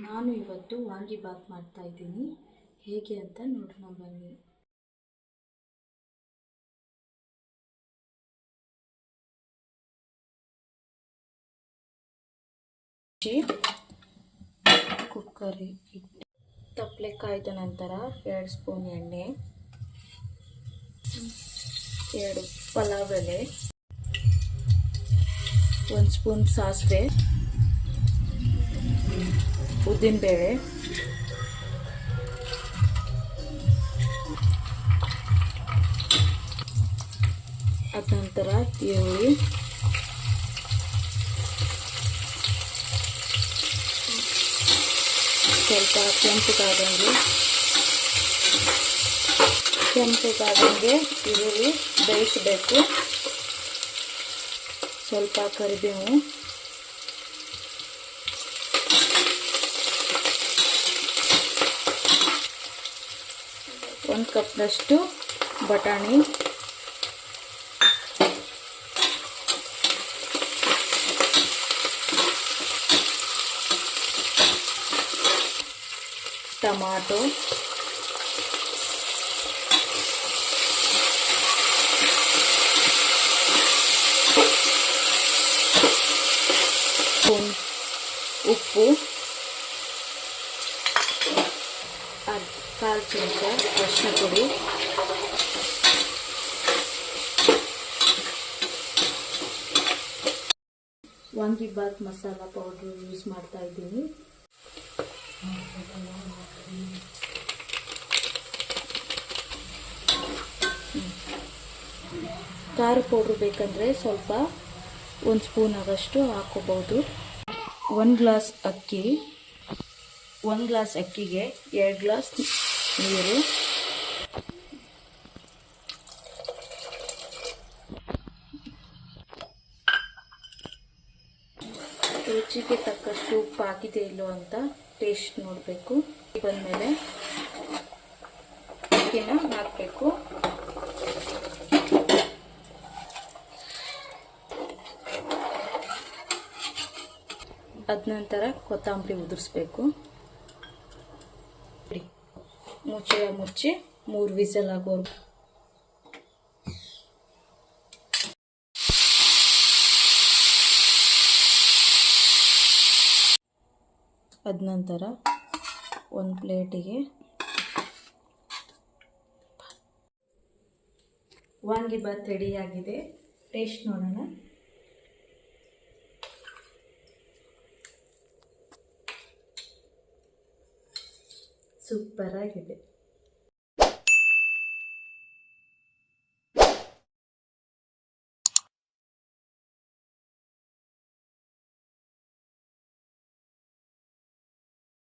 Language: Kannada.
ನಾನು ಇವತ್ತು ವಾಂಗಿಬಾತ್ ಮಾಡ್ತಾ ಇದ್ದೀನಿ. ಹೇಗೆ ಅಂತ ನೋಡೋಣ ಬನ್ನಿ. ಕುಕ್ಕರ್ ಇಟ್ಟು ತಪ್ಪಲೆ ಕಾಯ್ದ ನಂತರ 2 ಸ್ಪೂನ್ ಎಣ್ಣೆ, 2 ಪಲಾವ್ ಎಲೆ, 1 ಸ್ಪೂನ್ ಸಾಸಿವೆ, ಉದ್ದಿನಬೇಳೆ, ಅದ ನಂತರ ಈರುಳ್ಳಿ, ಸ್ವಲ್ಪ ಕೆಂಪಗಾದಂಗೆ ಈರುಳ್ಳಿ ಬೇಯಿಸಬೇಕು. ಸ್ವಲ್ಪ ಕರಿಬೇವು, ಒಂದು ಕಪ್ನಷ್ಟು ಬಟಾಣಿ, ಟಮಾಟೊ, ಉಪ್ಪು, 1/4 ಚಮಚ ಅರಿಶಿನ ಪುಡಿ, ವಾಂಗಿಬಾತ್ ಮಸಾಲ ಪೌಡ್ರ್ ಯೂಸ್ ಮಾಡ್ತಾ ಇದ್ದೀನಿ. ಖಾರ ಪೌಡ್ರ್ ಬೇಕಂದರೆ ಸ್ವಲ್ಪ 1 ಸ್ಪೂನ್ ಆಗಷ್ಟು ಹಾಕೋಬಹುದು. 1 ಗ್ಲಾಸ್ ಅಕ್ಕಿಗೆ 2 ಗ್ಲಾಸ್ ನೀರು, ರುಚಿಗೆ ತಕ್ಕಷ್ಟು ಉಪ್ಪು ಹಾಕಿದೆ ಇಲ್ಲೋ ಅಂತ ಟೇಸ್ಟ್ ನೋಡಬೇಕು. ಬಂದಮೇಲೆ ಅಕ್ಕಿನ ಹಾಕಬೇಕು. ಅದ ನಂತರ ಕೊತ್ತಂಬರಿ ಉದುರಿಸ್ಬೇಕು. ಮುಚ್ಚಿ 3 ವಿಸಲ್ ಆಗೋರು. ಅದ ನಂತರ ಒಂದು ಪ್ಲೇಟಿಗೆ ವಾಂಗಿಬಾತ್ ರೆಡಿಯಾಗಿದೆ. ಟೇಸ್ಟ್ ನೋಡೋಣ. ಸೂಪರ್ ಆಗಿದೆ.